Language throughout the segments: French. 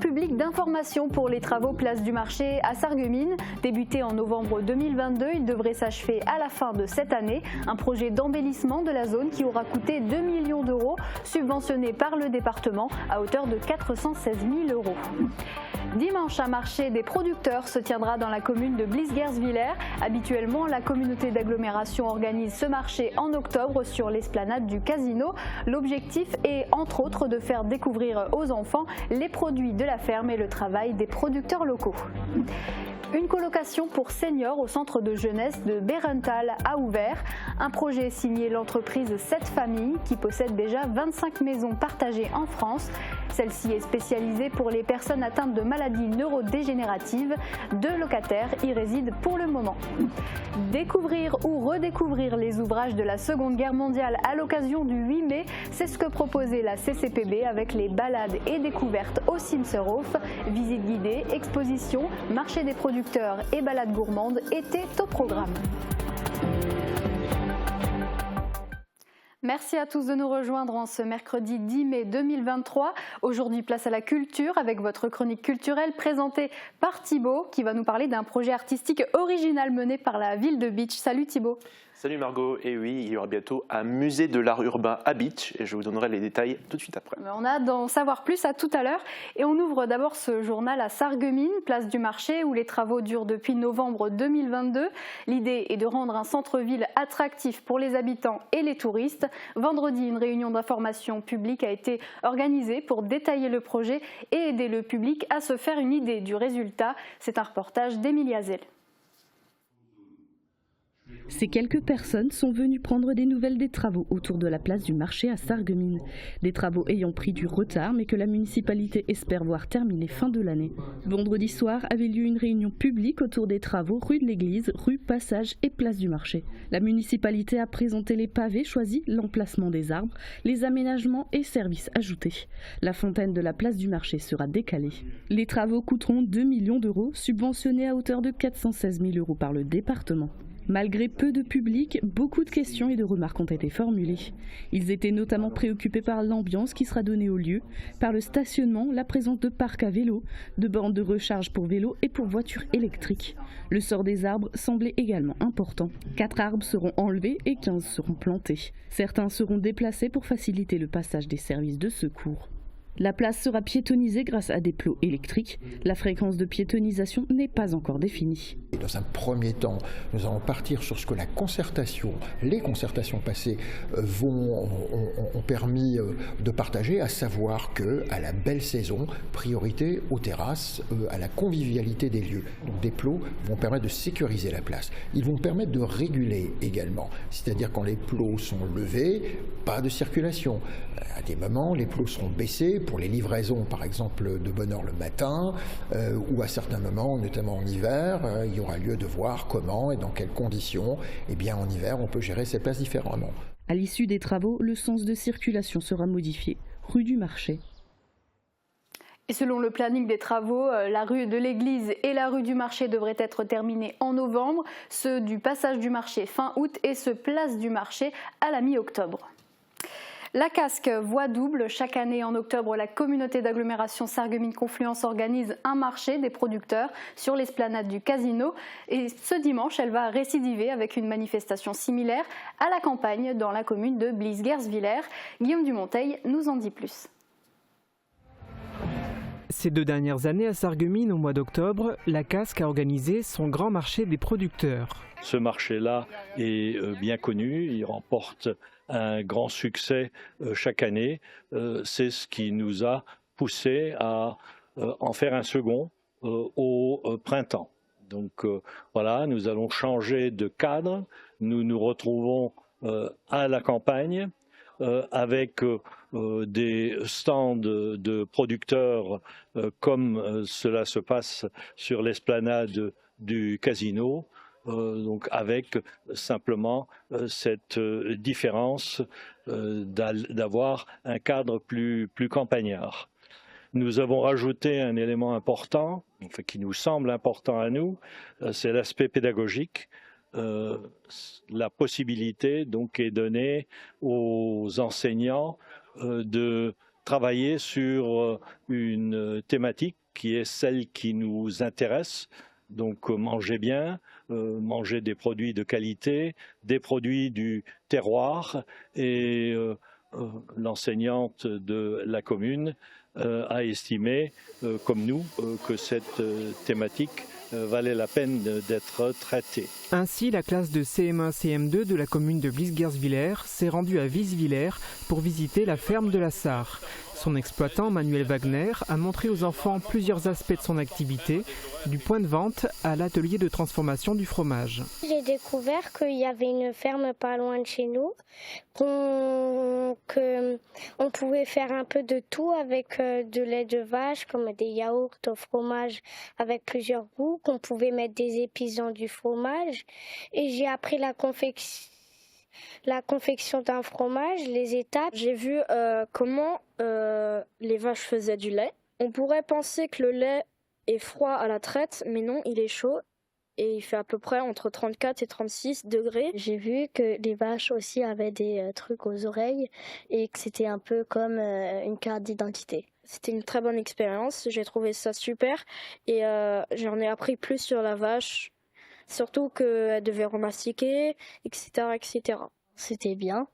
public d'information pour les travaux Place du Marché à Sarreguemines. Débuté en novembre 2022, il devrait s'achever à la fin de cette année. Un projet d'embellissement de la zone qui aura coûté 2 millions d'euros, subventionné par le département à hauteur de 416 000 euros. Dimanche, un marché des producteurs se tiendra dans la commune de Blies-Guersviller. Habituellement, la communauté d'agglomération organise ce marché en octobre sur l'esplanade du Casino. L'objectif est entre autres de faire découvrir aux enfants les produits de la ferme et le travail des producteurs locaux. Une colocation pour seniors au centre de jeunesse de Bérenthal a ouvert. Un projet signé l'entreprise 7 familles qui possède déjà 25 maisons partagées en France. Celle-ci est spécialisée pour les personnes atteintes de maladies neurodégénératives. 2 locataires y résident pour le moment. Découvrir ou redécouvrir les ouvrages de la Seconde Guerre mondiale à l'occasion du 8 mai, c'est ce que proposait la CCPB avec les balades et découvertes au Simserhof. Visites guidées, expositions, marché des producteurs et balades gourmandes étaient au programme. Merci à tous de nous rejoindre en ce mercredi 10 mai 2023. Aujourd'hui, place à la culture avec votre chronique culturelle présentée par Thibaut qui va nous parler d'un projet artistique original mené par la ville de Bitche. Salut Thibaut. Salut Margot, et oui, il y aura bientôt un musée de l'art urbain à Bitche et je vous donnerai les détails tout de suite après. On a d'en savoir plus à tout à l'heure et on ouvre d'abord ce journal à Sarreguemines, place du marché où les travaux durent depuis novembre 2022. L'idée est de rendre un centre-ville attractif pour les habitants et les touristes. Vendredi, une réunion d'information publique a été organisée pour détailler le projet et aider le public à se faire une idée du résultat. C'est un reportage d'Emilia Zell. Ces quelques personnes sont venues prendre des nouvelles des travaux autour de la place du marché à Sarreguemines. Des travaux ayant pris du retard mais que la municipalité espère voir terminés fin de l'année. Vendredi soir avait lieu une réunion publique autour des travaux rue de l'église, rue Passage et place du marché. La municipalité a présenté les pavés choisis, l'emplacement des arbres, les aménagements et services ajoutés. La fontaine de la place du marché sera décalée. Les travaux coûteront 2 millions d'euros, subventionnés à hauteur de 416 000 euros par le département. Malgré peu de public, beaucoup de questions et de remarques ont été formulées. Ils étaient notamment préoccupés par l'ambiance qui sera donnée au lieu, par le stationnement, la présence de parcs à vélo, de bornes de recharge pour vélos et pour voitures électriques. Le sort des arbres semblait également important. 4 arbres seront enlevés et 15 seront plantés. Certains seront déplacés pour faciliter le passage des services de secours. La place sera piétonnisée grâce à des plots électriques. La fréquence de piétonnisation n'est pas encore définie. Dans un premier temps, nous allons partir sur ce que les concertations passées ont permis de partager, à savoir qu'à la belle saison, priorité aux terrasses, à la convivialité des lieux. Donc des plots vont permettre de sécuriser la place. Ils vont permettre de réguler également, c'est-à-dire quand les plots sont levés, pas de circulation. À des moments, les plots seront baissés pour les livraisons, par exemple, de bonne heure le matin, ou à certains moments, notamment en hiver, il y aura lieu de voir comment et dans quelles conditions, en hiver, on peut gérer ces places différemment. À l'issue des travaux, le sens de circulation sera modifié, rue du marché. Et selon le planning des travaux, la rue de l'église et la rue du marché devraient être terminés en novembre, ceux du passage du marché fin août et ceux place du marché à la mi-octobre. La Casque voie double. Chaque année en octobre, la communauté d'agglomération Sarreguemines-Confluence organise un marché des producteurs sur l'esplanade du Casino. Et ce dimanche, elle va récidiver avec une manifestation similaire à la campagne dans la commune de Blies-Guersviller. Guillaume Dumonteil nous en dit plus. Ces 2 dernières années à Sarreguemines, au mois d'octobre, la Casque a organisé son grand marché des producteurs. Ce marché-là est bien connu, il remporte un grand succès chaque année. C'est ce qui nous a poussé à en faire un second au printemps. Donc voilà, nous allons changer de cadre, nous nous retrouvons à la campagne avec des stands de producteurs comme cela se passe sur l'esplanade du Casino. Donc avec simplement cette différence d'avoir un cadre plus campagnard. Nous avons rajouté un élément important, qui nous semble important à nous, c'est l'aspect pédagogique. La possibilité donc est donnée aux enseignants de travailler sur une thématique qui est celle qui nous intéresse. Donc manger bien, manger des produits de qualité, des produits du terroir. Et l'enseignante de la commune a estimé, comme nous, que cette thématique valait la peine d'être traitée. Ainsi, la classe de CM1-CM2 de la commune de Blies-Guersviller s'est rendue à Wieswiller pour visiter la ferme de la Sarre. Son exploitant, Manuel Wagner, a montré aux enfants plusieurs aspects de son activité, du point de vente à l'atelier de transformation du fromage. J'ai découvert qu'il y avait une ferme pas loin de chez nous, qu'on pouvait faire un peu de tout avec de lait de vache, comme des yaourts au fromage avec plusieurs goûts, qu'on pouvait mettre des épices dans du fromage. Et j'ai appris la confection d'un fromage, les étapes. J'ai vu comment les vaches faisaient du lait. On pourrait penser que le lait est froid à la traite, mais non, il est chaud et il fait à peu près entre 34 et 36 degrés. J'ai vu que les vaches aussi avaient des trucs aux oreilles et que c'était un peu comme une carte d'identité. C'était une très bonne expérience, j'ai trouvé ça super et j'en ai appris plus sur la vache, surtout qu'elle devait remastiquer, etc., etc. C'était bien,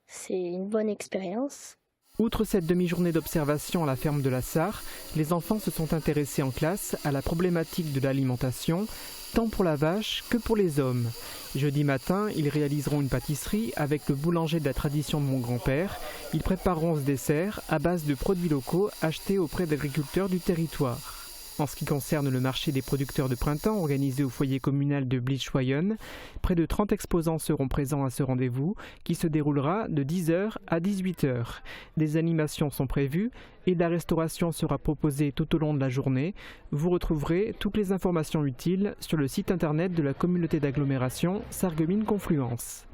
c'est une bonne expérience. Outre cette demi-journée d'observation à la ferme de la Sarre, les enfants se sont intéressés en classe à la problématique de l'alimentation, tant pour la vache que pour les hommes. Jeudi matin, ils réaliseront une pâtisserie avec le boulanger de la tradition de mon grand-père. Ils prépareront ce dessert à base de produits locaux achetés auprès d'agriculteurs du territoire. En ce qui concerne le marché des producteurs de printemps organisé au foyer communal de Blies-Schweyen, près de 30 exposants seront présents à ce rendez-vous qui se déroulera de 10h à 18h. Des animations sont prévues et la restauration sera proposée tout au long de la journée. Vous retrouverez toutes les informations utiles sur le site internet de la communauté d'agglomération Sarreguemines Confluence.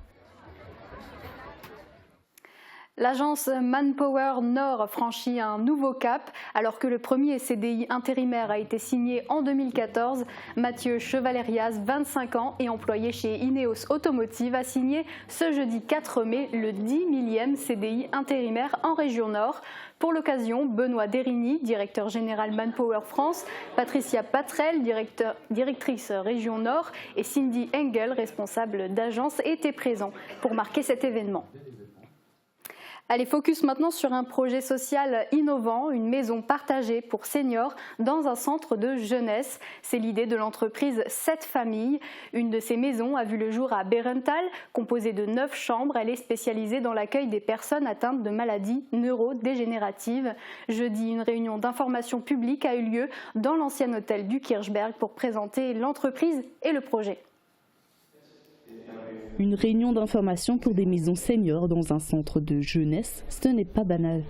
L'agence Manpower Nord franchit un nouveau cap. Alors que le premier CDI intérimaire a été signé en 2014, Mathieu Chevalerias, 25 ans et employé chez Ineos Automotive, a signé ce jeudi 4 mai le 10 millième CDI intérimaire en région Nord. Pour l'occasion, Benoît Derigny, directeur général Manpower France, Patricia Patrel, directrice région Nord, et Cindy Engel, responsable d'agence, étaient présents pour marquer cet événement. Allez, focus maintenant sur un projet social innovant, une maison partagée pour seniors dans un centre de jeunesse. C'est l'idée de l'entreprise 7 familles. Une de ces maisons a vu le jour à Bérenthal, composée de 9 chambres. Elle est spécialisée dans l'accueil des personnes atteintes de maladies neurodégénératives. Jeudi, une réunion d'information publique a eu lieu dans l'ancien hôtel du Kirchberg pour présenter l'entreprise et le projet. Une réunion d'information pour des maisons seniors dans un centre de jeunesse, ce n'est pas banal.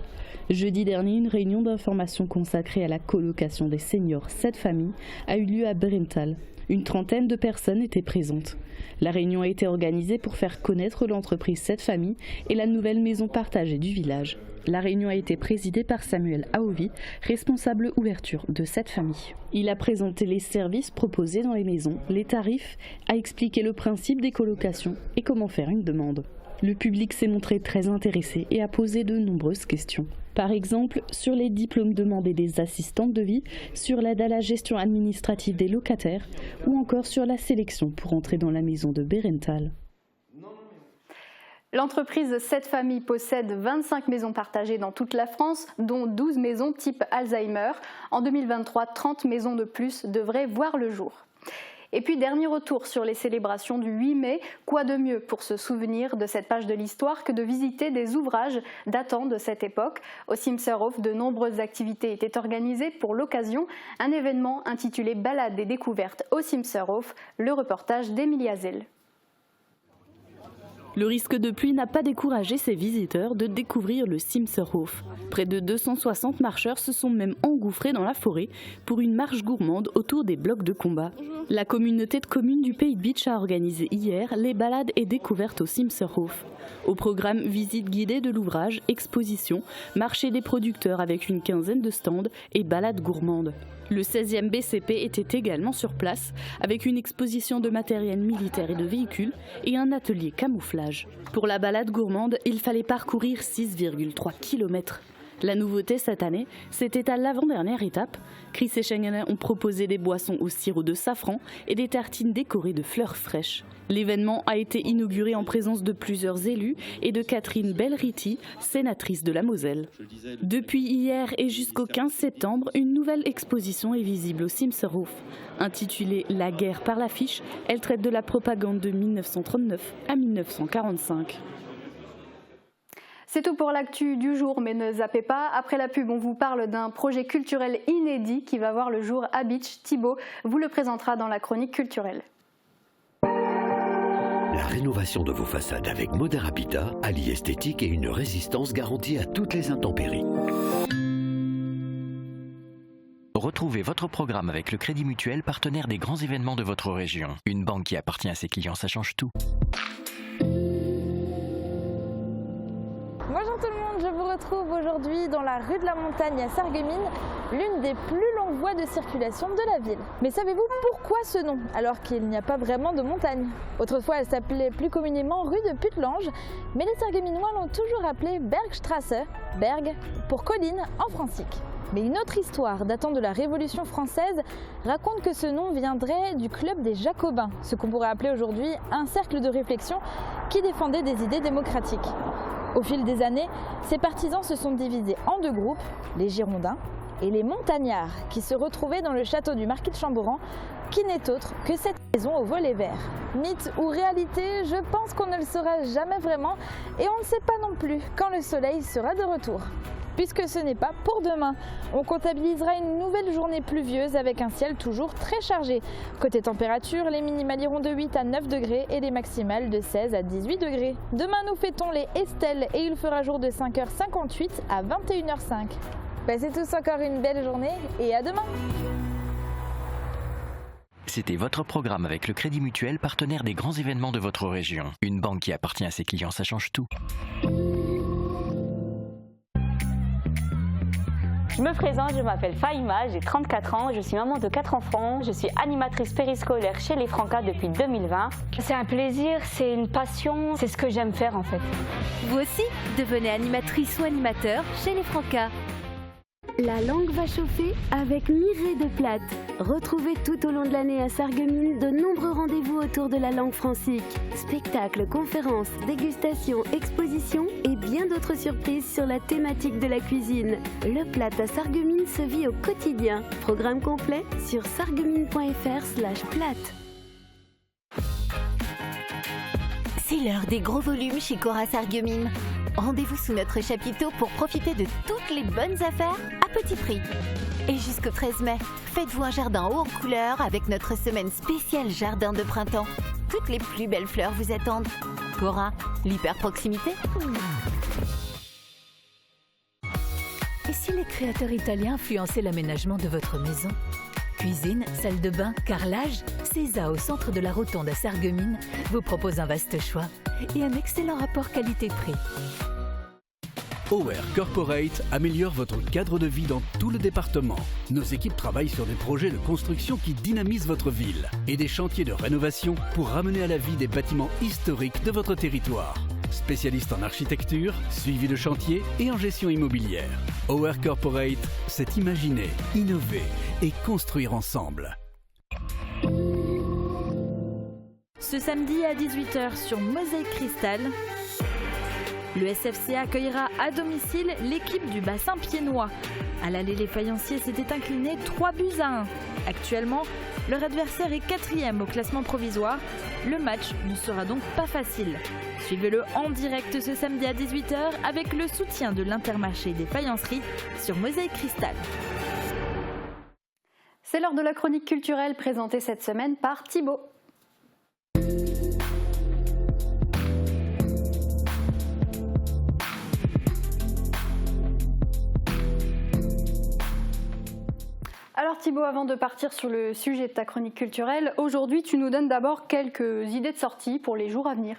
Jeudi dernier, une réunion d'information consacrée à la colocation des seniors 7 familles a eu lieu à Bérenthal. Une trentaine de personnes étaient présentes. La réunion a été organisée pour faire connaître l'entreprise 7 familles et la nouvelle maison partagée du village. La réunion a été présidée par Samuel Aovi, responsable ouverture de 7 familles. Il a présenté les services proposés dans les maisons, les tarifs, a expliqué le principe des colocations et comment faire une demande. Le public s'est montré très intéressé et a posé de nombreuses questions. Par exemple, sur les diplômes demandés des assistantes de vie, sur l'aide à la gestion administrative des locataires ou encore sur la sélection pour entrer dans la maison de Bérenthal. L'entreprise 7 familles possède 25 maisons partagées dans toute la France, dont 12 maisons type Alzheimer. En 2023, 30 maisons de plus devraient voir le jour. Et puis, dernier retour sur les célébrations du 8 mai. Quoi de mieux pour se souvenir de cette page de l'histoire que de visiter des ouvrages datant de cette époque. Au Simserhof, de nombreuses activités étaient organisées pour l'occasion. Un événement intitulé Balades et découvertes au Simserhof, le reportage d'Emilia Zell. Le risque de pluie n'a pas découragé ses visiteurs de découvrir le Simserhof. Près de 260 marcheurs se sont même engouffrés dans la forêt pour une marche gourmande autour des blocs de combat. La communauté de communes du Pays de Bitche a organisé hier les balades et découvertes au Simserhof. Au programme, visite guidée de l'ouvrage, exposition, marché des producteurs avec une quinzaine de stands et balades gourmandes. Le 16e BCP était également sur place avec une exposition de matériel militaire et de véhicules et un atelier camouflage. Pour la balade gourmande, il fallait parcourir 6,3 km. La nouveauté cette année, c'était à l'avant-dernière étape. Chris et Schengen ont proposé des boissons au sirop de safran et des tartines décorées de fleurs fraîches. L'événement a été inauguré en présence de plusieurs élus et de Catherine Belriti, sénatrice de la Moselle. Depuis hier et jusqu'au 15 septembre, une nouvelle exposition est visible au Simserhof. Intitulée « La guerre par l'affiche », elle traite de la propagande de 1939 à 1945. C'est tout pour l'actu du jour, mais ne zappez pas. Après la pub, on vous parle d'un projet culturel inédit qui va voir le jour à Bitche. Thibaut vous le présentera dans la chronique culturelle. La rénovation de vos façades avec Modern Habitat allie esthétique et une résistance garantie à toutes les intempéries. Retrouvez votre programme avec le Crédit Mutuel, partenaire des grands événements de votre région. Une banque qui appartient à ses clients, ça change tout. Bonjour tout le monde, je vous retrouve aujourd'hui dans la rue de la Montagne à Sarreguemines, l'une des plus longues voies de circulation de la ville. Mais savez-vous pourquoi ce nom, alors qu'il n'y a pas vraiment de montagne? Autrefois, elle s'appelait plus communément rue de Putelange, mais les Sarregueminois l'ont toujours appelée Bergstrasse, Berg pour colline en francique. Mais une autre histoire datant de la Révolution française raconte que ce nom viendrait du club des Jacobins, ce qu'on pourrait appeler aujourd'hui un cercle de réflexion qui défendait des idées démocratiques. Au fil des années, ces partisans se sont divisés en deux groupes, les Girondins et les Montagnards, qui se retrouvaient dans le château du Marquis de Chamboran, qui n'est autre que cette maison au volet vert. Mythe ou réalité, je pense qu'on ne le saura jamais vraiment et on ne sait pas non plus quand le soleil sera de retour. Puisque ce n'est pas pour demain. On comptabilisera une nouvelle journée pluvieuse avec un ciel toujours très chargé. Côté température, les minimales iront de 8 à 9 degrés et les maximales de 16 à 18 degrés. Demain, nous fêtons les Estelles et il fera jour de 5h58 à 21h05. Passez tous encore une belle journée et à demain. C'était votre programme avec le Crédit Mutuel, partenaire des grands événements de votre région. Une banque qui appartient à ses clients, ça change tout. Je me présente, je m'appelle Faïma, j'ai 34 ans, je suis maman de 4 enfants, je suis animatrice périscolaire chez les Francas depuis 2020. C'est un plaisir, c'est une passion, c'est ce que j'aime faire en fait. Vous aussi, devenez animatrice ou animateur chez les Francas. La langue va chauffer avec Mireille de Plate. Retrouvez tout au long de l'année à Sarreguemines de nombreux rendez-vous autour de la langue francique. Spectacles, conférences, dégustations, expositions et bien d'autres surprises sur la thématique de la cuisine. Le Plate à Sarreguemines se vit au quotidien. Programme complet sur sarreguemines.fr/plate. C'est l'heure des gros volumes chez Cora Sarreguemines. Rendez-vous sous notre chapiteau pour profiter de toutes les bonnes affaires à petit prix. Et jusqu'au 13 mai, faites-vous un jardin haut en couleurs avec notre semaine spéciale jardin de printemps. Toutes les plus belles fleurs vous attendent. Cora, l'hyper-proximité. Et si les créateurs italiens influençaient l'aménagement de votre maison? Cuisine, salle de bain, carrelage, Cesa au centre de la Rotonde à Sarreguemines vous propose un vaste choix et un excellent rapport qualité-prix. OR Corporate améliore votre cadre de vie dans tout le département. Nos équipes travaillent sur des projets de construction qui dynamisent votre ville et des chantiers de rénovation pour ramener à la vie des bâtiments historiques de votre territoire. Spécialiste en architecture, suivi de chantier et en gestion immobilière. OR Corporate, c'est imaginer, innover et construire ensemble. Ce samedi à 18h sur Mosaïque Cristal, le SFC accueillera à domicile l'équipe du bassin piénois. À l'aller, les Faïenciers s'étaient inclinés 3-1. Actuellement, leur adversaire est 4e au classement provisoire. Le match ne sera donc pas facile. Suivez-le en direct ce samedi à 18h avec le soutien de l'Intermarché des Faïenceries sur Mosaïque Cristal. C'est l'heure de la chronique culturelle présentée cette semaine par Thibaut. Alors Thibaut, avant de partir sur le sujet de ta chronique culturelle, aujourd'hui tu nous donnes d'abord quelques idées de sortie pour les jours à venir.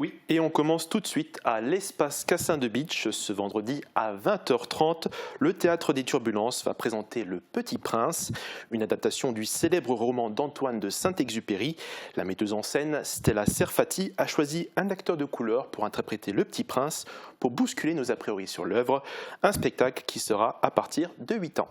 Oui, et on commence tout de suite à l'espace Cassin de Beach. Ce vendredi à 20h30, le Théâtre des Turbulences va présenter Le Petit Prince, une adaptation du célèbre roman d'Antoine de Saint-Exupéry. La metteuse en scène, Stella Serfati, a choisi un acteur de couleur pour interpréter Le Petit Prince, pour bousculer nos a priori sur l'œuvre, un spectacle qui sera à partir de 8 ans.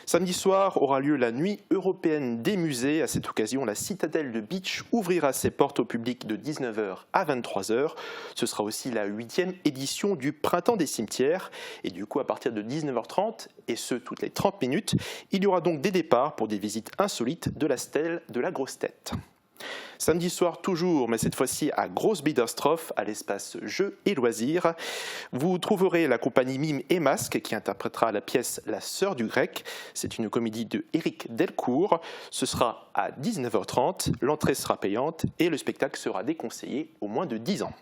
Samedi soir aura lieu la Nuit européenne des musées. À cette occasion, la citadelle de Beach ouvrira ses portes au public de 19h à 23h. Ce sera aussi la 8e édition du Printemps des cimetières. Et du coup, à partir de 19h30, et ce, toutes les 30 minutes, il y aura donc des départs pour des visites insolites de la stèle de la Grosse Tête. Samedi soir toujours, mais cette fois-ci à Grosse-Biederstroff, à l'espace Jeux et Loisirs. Vous trouverez la compagnie Mime et Masque qui interprétera la pièce La Sœur du Grec. C'est une comédie de Éric Delcourt. Ce sera à 19h30, l'entrée sera payante et le spectacle sera déconseillé aux moins de 10 ans.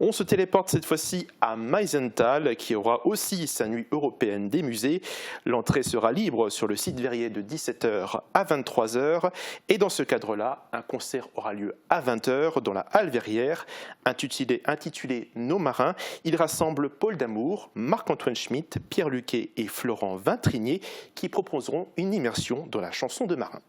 On se téléporte cette fois-ci à Meisenthal, qui aura aussi sa nuit européenne des musées. L'entrée sera libre sur le site Verrier de 17h à 23h. Et dans ce cadre-là, un concert aura lieu à 20h dans la Halle Verrière, intitulé Nos Marins. Il rassemble Paul Damour, Marc-Antoine Schmitt, Pierre Luquet et Florent Vintrinier, qui proposeront une immersion dans la chanson de marin.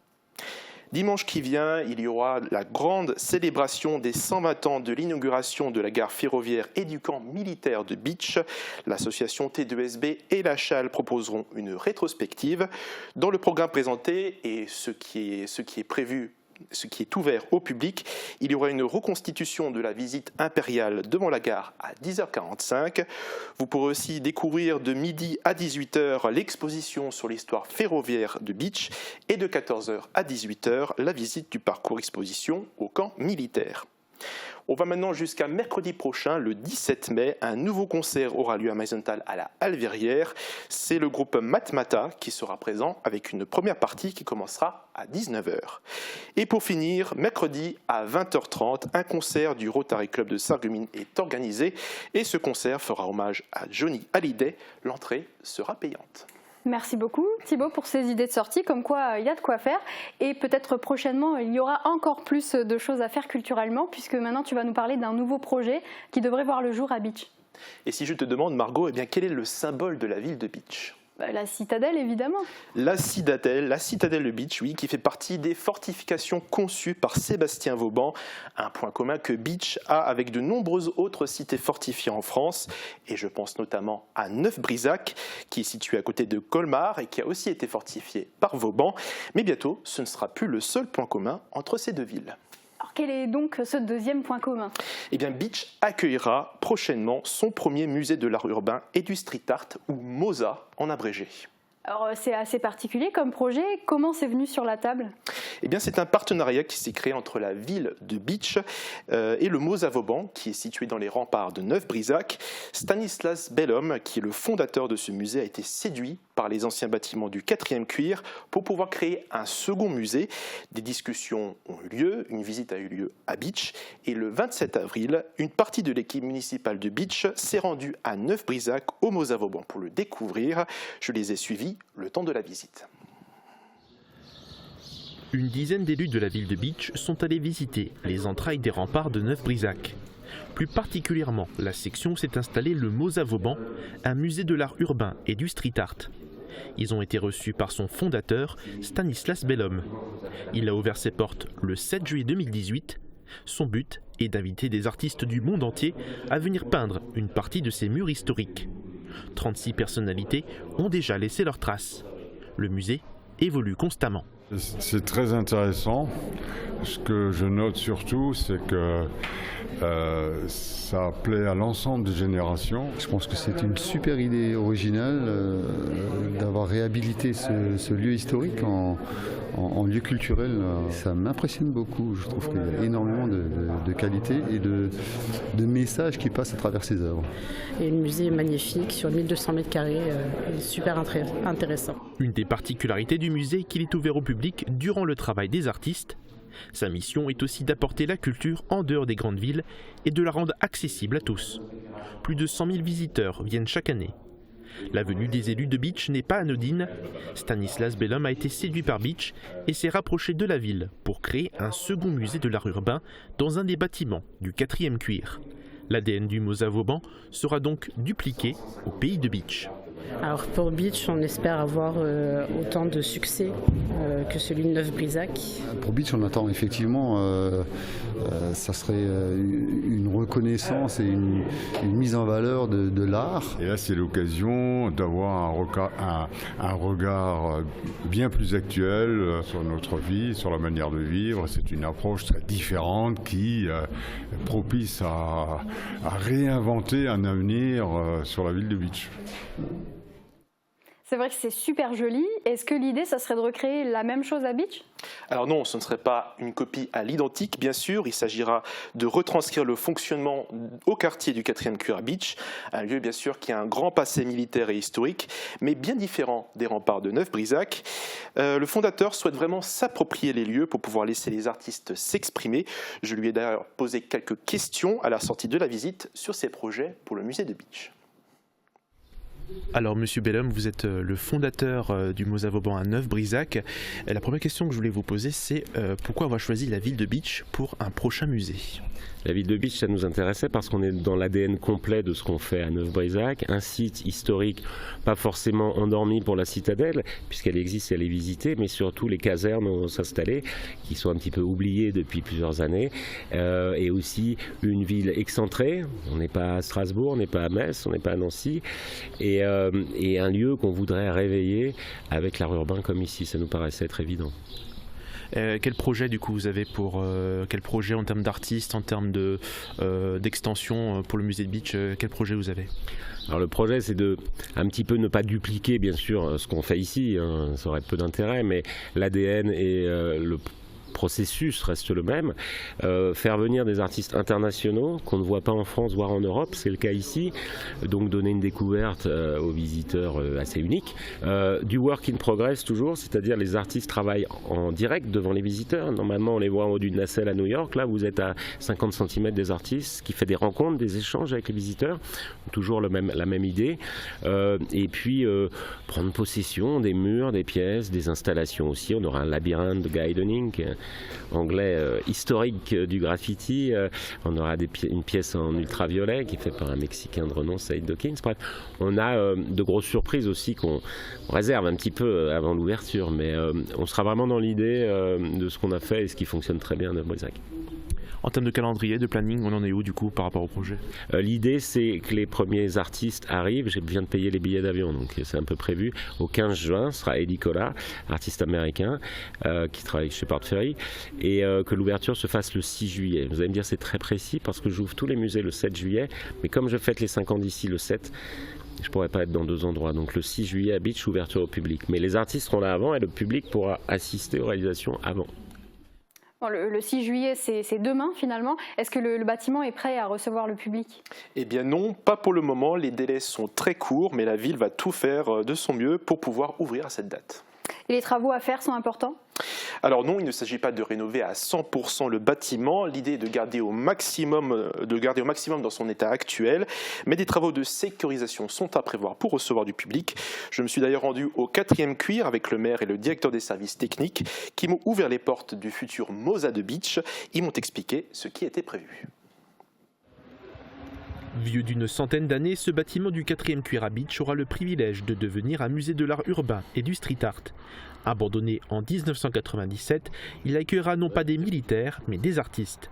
Dimanche qui vient, il y aura la grande célébration des 120 ans de l'inauguration de la gare ferroviaire et du camp militaire de Beach. L'association T2SB et la Chale proposeront une rétrospective. Dans le programme présenté et ce qui est prévu, ce qui est ouvert au public, il y aura une reconstitution de la visite impériale devant la gare à 10h45. Vous pourrez aussi découvrir de midi à 18h l'exposition sur l'histoire ferroviaire de Beach et de 14h à 18h la visite du parcours exposition au camp militaire. On va maintenant jusqu'à mercredi prochain, le 17 mai. Un nouveau concert aura lieu à Meisenthal à la Halle Verrière. C'est le groupe Matmata qui sera présent avec une première partie qui commencera à 19h. Et pour finir, mercredi à 20h30, un concert du Rotary Club de Sarreguemines est organisé. Et ce concert fera hommage à Johnny Hallyday. L'entrée sera payante. Merci beaucoup Thibaut pour ces idées de sortie, comme quoi il y a de quoi faire et peut-être prochainement il y aura encore plus de choses à faire culturellement puisque maintenant tu vas nous parler d'un nouveau projet qui devrait voir le jour à Beach. Et si je te demande Margot, eh bien, quel est le symbole de la ville de Beach ? La citadelle, évidemment. La citadelle de Beach, oui, qui fait partie des fortifications conçues par Sébastien Vauban. Un point commun que Beach a avec de nombreuses autres cités fortifiées en France. Et je pense notamment à Neuf-Brisach, qui est situé à côté de Colmar et qui a aussi été fortifié par Vauban. Mais bientôt, ce ne sera plus le seul point commun entre ces deux villes. Alors quel est donc ce deuxième point commun ? Eh bien, Beach accueillera prochainement son premier musée de l'art urbain et du street art, ou MOSA en abrégé. Alors c'est assez particulier comme projet, comment c'est venu sur la table ? Eh bien c'est un partenariat qui s'est créé entre la ville de Beach et le MOSA Vauban, qui est situé dans les remparts de Neuf-Brisach. Stanislas Bellhomme, qui est le fondateur de ce musée, a été séduit par les anciens bâtiments du 4e cuir pour pouvoir créer un second musée. Des discussions ont eu lieu, une visite a eu lieu à Beach et le 27 avril, une partie de l'équipe municipale de Beach s'est rendue à Neuf-Brisach au MOSA Vauban pour le découvrir. Je les ai suivis le temps de la visite. Une dizaine d'élus de la ville de Beach sont allés visiter les entrailles des remparts de Neuf-Brisach. Plus particulièrement, la section où s'est installé le MOSA Vauban, un musée de l'art urbain et du street art. Ils ont été reçus par son fondateur, Stanislas Bellhomme. Il a ouvert ses portes le 7 juillet 2018. Son but est d'inviter des artistes du monde entier à venir peindre une partie de ces murs historiques. 36 personnalités ont déjà laissé leurs traces. Le musée évolue constamment. C'est très intéressant. Ce que je note surtout, c'est que ça plaît à l'ensemble des générations. Je pense que c'est une super idée originale d'avoir réhabilité ce lieu historique en lieu culturel. Ça m'impressionne beaucoup. Je trouve qu'il y a énormément de qualité et de messages qui passent à travers ces œuvres. Et le musée est magnifique, sur 1200 mètres carrés, super intéressant. Une des particularités du musée est qu'il est ouvert au public durant le travail des artistes. Sa mission est aussi d'apporter la culture en dehors des grandes villes et de la rendre accessible à tous. Plus de 100 000 visiteurs viennent chaque année. La venue des élus de Bitche n'est pas anodine. Stanislas Bellum a été séduit par Bitche et s'est rapproché de la ville pour créer un second musée de l'art urbain dans un des bâtiments du 4e cuir. L'ADN du Mosavauban sera donc dupliqué au pays de Bitche. Alors pour Bitche, on espère avoir autant de succès que celui de Neuf-Brisac. Pour Bitche, on attend effectivement, ça serait une reconnaissance et une mise en valeur de l'art. Et là, c'est l'occasion d'avoir un regard bien plus actuel sur notre vie, sur la manière de vivre. C'est une approche très différente qui propice à réinventer un avenir sur la ville de Bitche. C'est vrai que c'est super joli. Est-ce que l'idée, ça serait de recréer la même chose à Bitche ? Alors non, ce ne serait pas une copie à l'identique, bien sûr. Il s'agira de retranscrire le fonctionnement au quartier du 4e cuir à Bitche, un lieu bien sûr qui a un grand passé militaire et historique, mais bien différent des remparts de Neuf-Brisac. Le fondateur souhaite vraiment s'approprier les lieux pour pouvoir laisser les artistes s'exprimer. Je lui ai d'ailleurs posé quelques questions à la sortie de la visite sur ses projets pour le musée de Bitche. Alors Monsieur Bellum, vous êtes le fondateur du Mosavauban à Neuf-Brisac. La première question que je voulais vous poser, c'est pourquoi avoir choisi la ville de Bitche pour un prochain musée ? La ville de Bitche, ça nous intéressait parce qu'on est dans l'ADN complet de ce qu'on fait à Neuf-Brisac, un site historique pas forcément endormi pour la citadelle, puisqu'elle existe et elle est visitée, mais surtout les casernes vont s'installer, qui sont un petit peu oubliées depuis plusieurs années, et aussi une ville excentrée. On n'est pas à Strasbourg, on n'est pas à Metz, on n'est pas à Nancy, et un lieu qu'on voudrait réveiller avec l'art urbain comme ici, ça nous paraissait être évident. Quel projet du coup vous avez pour quel projet en termes d'artistes, en termes d'extension pour le musée de Bitche, quel projet vous avez ? Alors le projet, c'est de un petit peu ne pas dupliquer bien sûr ce qu'on fait ici, hein, ça aurait peu d'intérêt, mais l'ADN et le processus reste le même, faire venir des artistes internationaux qu'on ne voit pas en France voire en Europe, c'est le cas ici, donc donner une découverte aux visiteurs assez unique, du work in progress toujours, c'est-à-dire les artistes travaillent en direct devant les visiteurs, normalement on les voit en haut d'une nacelle à New York, là vous êtes à 50 cm des artistes, ce qui fait des rencontres, des échanges avec les visiteurs, toujours la même idée, et puis prendre possession des murs, des pièces, des installations aussi, on aura un labyrinthe de Guy Dunning, anglais historique du graffiti, on aura une pièce en ultraviolet qui est faite par un Mexicain de renom, Saïd Dawkins. Bref, on a de grosses surprises aussi qu'on réserve un petit peu avant l'ouverture, mais on sera vraiment dans l'idée de ce qu'on a fait et ce qui fonctionne très bien à Neuf-Brisac. En termes de calendrier, de planning, on en est où du coup par rapport au projet ? L'idée c'est que les premiers artistes arrivent, j'ai besoin de payer les billets d'avion, donc c'est un peu prévu. Au 15 juin, ce sera Eddie Cola, artiste américain qui travaille chez Port Ferry, et que l'ouverture se fasse le 6 juillet. Vous allez me dire c'est très précis parce que j'ouvre tous les musées le 7 juillet, mais comme je fête les 5 ans d'ici le 7, je ne pourrais pas être dans 2 endroits. Donc le 6 juillet à Bitche, ouverture au public. Mais les artistes seront là avant et le public pourra assister aux réalisations avant. Bon, le 6 juillet, c'est demain finalement. Est-ce que le bâtiment est prêt à recevoir le public ? Eh bien non, pas pour le moment. Les délais sont très courts, mais la ville va tout faire de son mieux pour pouvoir ouvrir à cette date. Et les travaux à faire sont importants ? Alors non, il ne s'agit pas de rénover à 100% le bâtiment. L'idée est de garder au maximum dans son état actuel. Mais des travaux de sécurisation sont à prévoir pour recevoir du public. Je me suis d'ailleurs rendu au 4e cuir avec le maire et le directeur des services techniques qui m'ont ouvert les portes du futur Mosa de Bitche. Ils m'ont expliqué ce qui était prévu. Vieux d'une centaine d'années, ce bâtiment du 4e cuir à Bitche aura le privilège de devenir un musée de l'art urbain et du street art. Abandonné en 1997, il accueillera non pas des militaires, mais des artistes.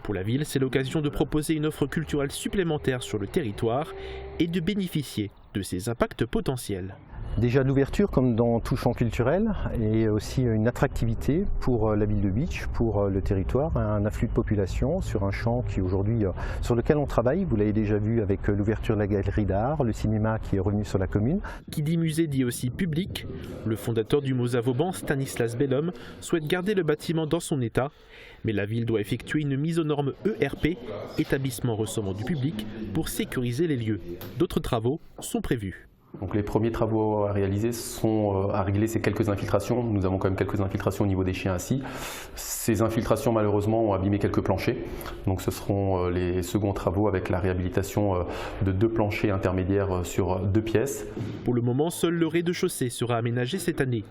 Pour la ville, c'est l'occasion de proposer une offre culturelle supplémentaire sur le territoire et de bénéficier de ses impacts potentiels. Déjà l'ouverture comme dans tout champ culturel et aussi une attractivité pour la ville de Bitche, pour le territoire, un afflux de population sur un champ qui aujourd'hui sur lequel on travaille, vous l'avez déjà vu avec l'ouverture de la galerie d'art, le cinéma qui est revenu sur la commune. Qui dit musée dit aussi public. Le fondateur du Mosavauban, Stanislas Bellum, souhaite garder le bâtiment dans son état, mais la ville doit effectuer une mise aux normes ERP, établissement recevant du public, pour sécuriser les lieux. D'autres travaux sont prévus. Donc les premiers travaux à réaliser sont à régler ces quelques infiltrations. Nous avons quand même quelques infiltrations au niveau des chiens assis. Ces infiltrations malheureusement ont abîmé quelques planchers. Donc ce seront les seconds travaux avec la réhabilitation de 2 planchers intermédiaires sur 2 pièces. Pour le moment, seul le rez-de-chaussée sera aménagé cette année.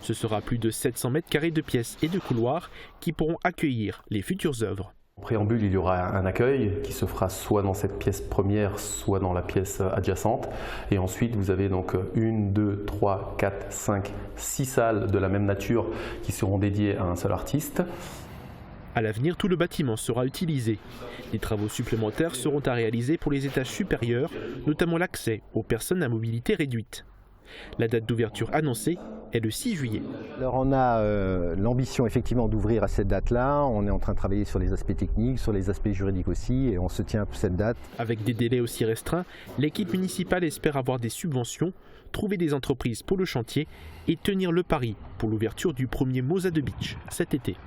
Ce sera plus de 700 mètres carrés de pièces et de couloirs qui pourront accueillir les futures œuvres. En préambule, il y aura un accueil qui se fera soit dans cette pièce première, soit dans la pièce adjacente. Et ensuite, vous avez donc 1, 2, 3, 4, 5, 6 salles de la même nature qui seront dédiées à un seul artiste. À l'avenir, tout le bâtiment sera utilisé. Des travaux supplémentaires seront à réaliser pour les étages supérieurs, notamment l'accès aux personnes à mobilité réduite. La date d'ouverture annoncée est le 6 juillet. Alors on a l'ambition effectivement d'ouvrir à cette date-là. On est en train de travailler sur les aspects techniques, sur les aspects juridiques aussi, et on se tient à cette date. Avec des délais aussi restreints, l'équipe municipale espère avoir des subventions, trouver des entreprises pour le chantier et tenir le pari pour l'ouverture du premier Mosa de Beach cet été.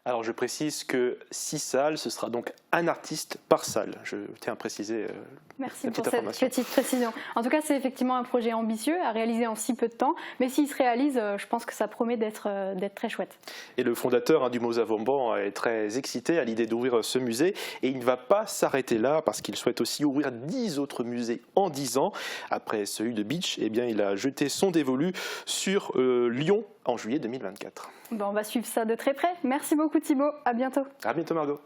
Alors je précise que 6 salles, ce sera donc un artiste par salle. Je tiens à préciser Merci pour cette petite précision. En tout cas, c'est effectivement un projet ambitieux à réaliser en si peu de temps, mais s'il se réalise, je pense que ça promet d'être très chouette. Et le fondateur du Mosa Vauban est très excité à l'idée d'ouvrir ce musée et il ne va pas s'arrêter là parce qu'il souhaite aussi ouvrir 10 autres musées en 10 ans. Après celui de Beach, eh bien, il a jeté son dévolu sur Lyon en juillet 2024. Bon, on va suivre ça de très près. Merci beaucoup Thibaut, à bientôt. À bientôt Margot.